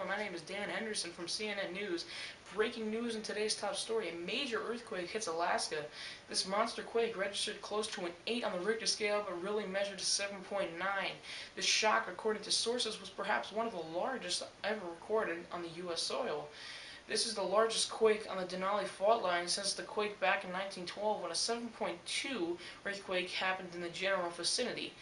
gentlemen, my name is Dan Henderson from CNN News. Breaking news in today's top story: a major earthquake hits Alaska. This monster quake registered close to an 8 on the Richter scale, but really measured to 7.9. This shock, according to sources, was perhaps one of the largest ever recorded on the U.S. soil. This is the largest quake on the Denali fault line since the quake back in 1912, when a 7.2 earthquake happened in the general vicinity.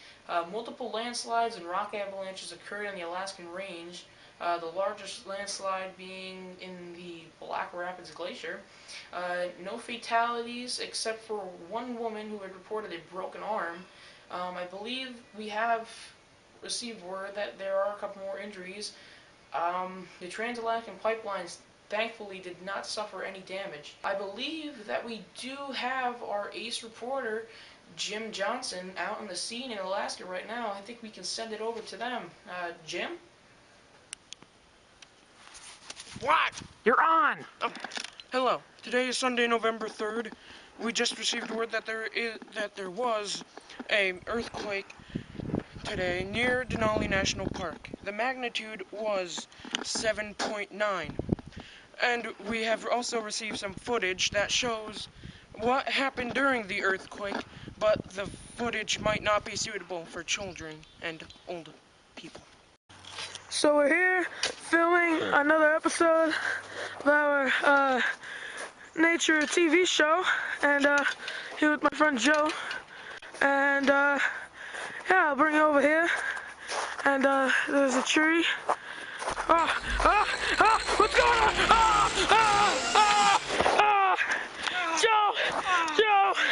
Multiple landslides and rock avalanches occurred on the Alaskan range, the largest landslide being in the Black Rapids Glacier. No fatalities except for one woman who had reported a broken arm. I believe we have received word that there are a couple more injuries. The Trans-Alaskan pipelines thankfully did not suffer any damage. I believe that we do have our ace reporter, Jim Johnson, out on the scene in Alaska right now. I think we can send it over to them. Jim? What? You're on! Hello. Today is Sunday, November 3rd. We just received word that there was an earthquake today near Denali National Park. The magnitude was 7.9. And we have also received some footage that shows what happened during the earthquake, but the footage might not be suitable for children and old people. So we're here filming another episode of our nature TV show, and here with my friend Joe, and yeah, I'll bring you over here, and there's a tree. What's going on? Joe! Joe!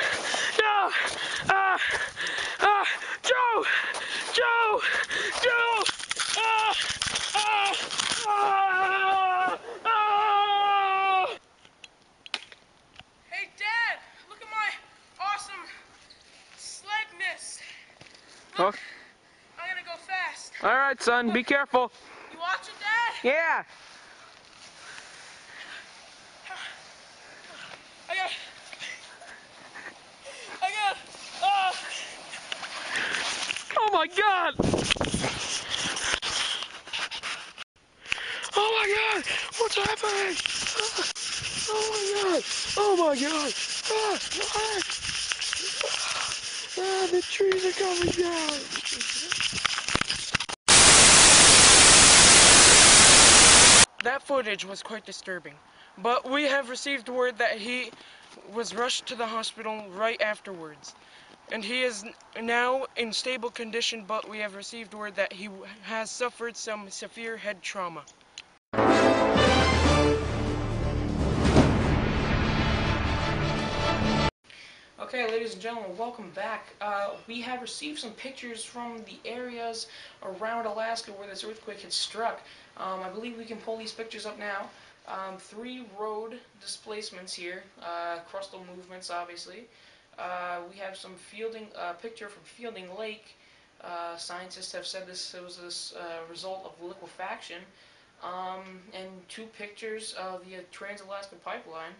Hey, Dad! Look at my awesome sledness. Look, I'm gonna go fast. Alright, son, be careful. You watching, Dad? Yeah! Oh my God! Oh my God! What's happening? Oh my God! Oh my God! The trees are coming down! That footage was quite disturbing, but we have received word that he was rushed to the hospital right afterwards. And he is now in stable condition, but we have received word that he has suffered some severe head trauma. Okay, ladies and gentlemen, welcome back. We have received some pictures from the areas around Alaska where this earthquake had struck. I believe we can pull these pictures up now. 3 road displacements here, crustal movements, obviously. We have some picture from Fielding Lake. Scientists have said this was this result of liquefaction. And 2 pictures of the Trans-Alaskan pipeline.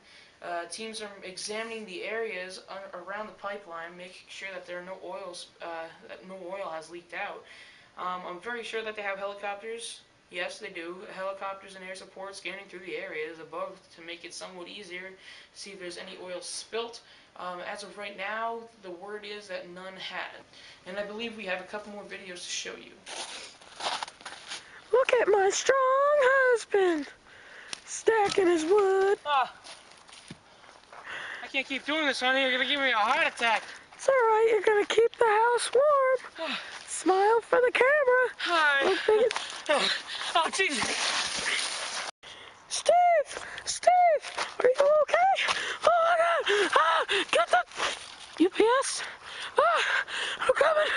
Teams are examining the areas around the pipeline, making sure that there are no that no oil has leaked out. I'm very sure that they have helicopters. Yes, they do. Helicopters and air support scanning through the areas above to make it somewhat easier to see if there's any oil spilt. As of right now, the word is that none had. And I believe we have a couple more videos to show you. Look at my strong husband stacking his wood. I can't keep doing this, honey. You're gonna give me a heart attack. It's alright, you're gonna keep the house warm. Smile for the camera. Hi. Oh, Jesus. Steve, are you okay? Oh my God! Get the UPS! I'm coming!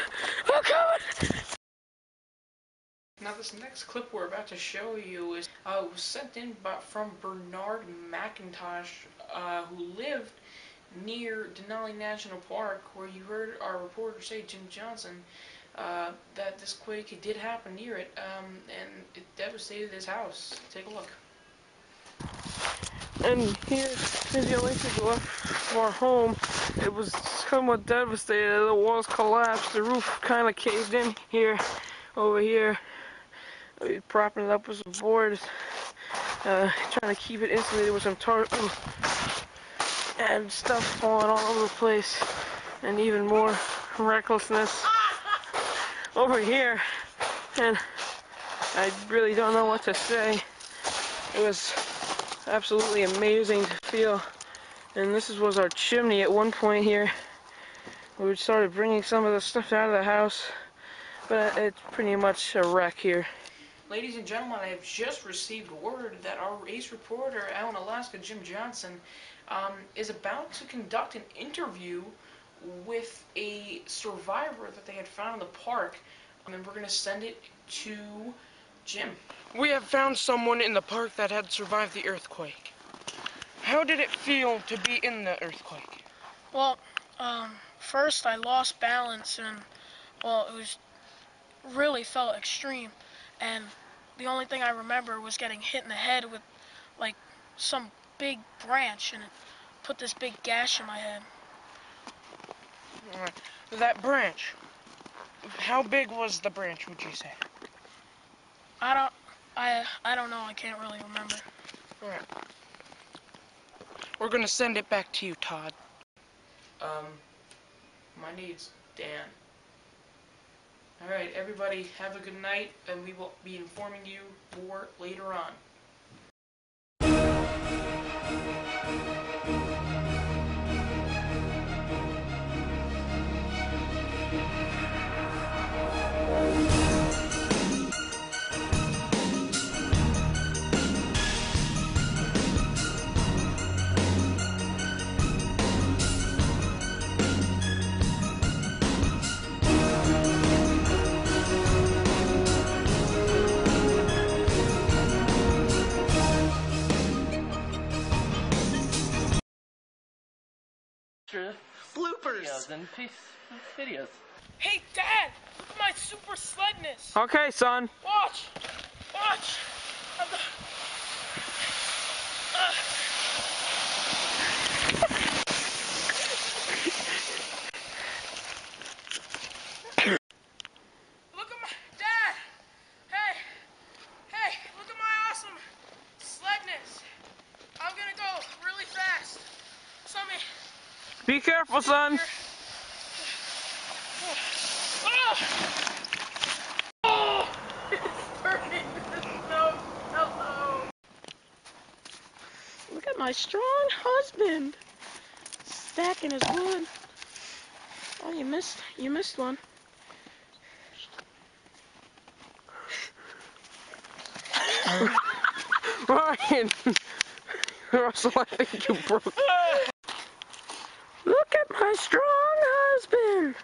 Now this next clip we're about to show you was sent in from Bernard McIntosh, who lived near Denali National Park, where you heard our reporter say, Jim Johnson, that this quake did happen near it, and it devastated his house. Take a look. And here's the only thing left from our home. It was somewhat devastated. The walls collapsed. The roof kind of caved in here, over here. propping it up with some boards, trying to keep it insulated with some tarp, and stuff falling all over the place, and even more recklessness over here. And I really don't know what to say. It was absolutely amazing to feel. And this was our chimney at one point here. We started bringing some of the stuff out of the house, but it's pretty much a wreck here. Ladies and gentlemen, I have just received word that our ace reporter out in Alaska, Jim Johnson, is about to conduct an interview with a survivor that they had found in the park, and we're going to send it to Jim. We have found someone in the park that had survived the earthquake. How did it feel to be in the earthquake? Well, first I lost balance, and, well, it was really felt extreme, and the only thing I remember was getting hit in the head with, like, some big branch, and it put this big gash in my head. Alright. That branch, how big was the branch, would you say? I don't know, I can't really remember. Alright. We're gonna send it back to you, Todd. My name's Dan. Alright, everybody, have a good night, and we will be informing you more later on. Bloopers and videos. Hey, Dad! Look at my super sledness! Okay, son. Watch! Watch! Look at my... Dad! Hey, look at my awesome sledness! I'm gonna go really fast. Somebody... Be careful, son. Look at my strong husband stacking his wood. Oh, you missed one. Ryan, Russell, I think you broke. Look at my strong husband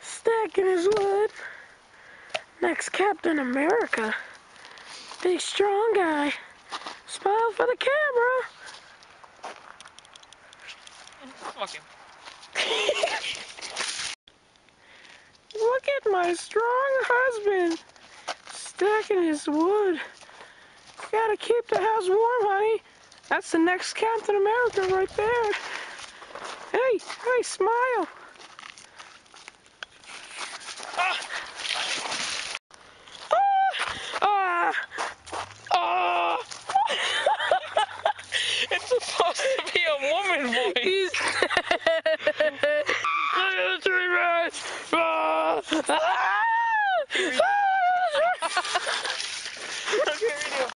stacking his wood. Next Captain America. Big strong guy. Smile for the camera. Fuck him. Look at my strong husband stacking his wood. Gotta keep the house warm, honey. That's the next Captain America right there. Hey, smile. It's supposed to be a woman voice. He's Okay, video.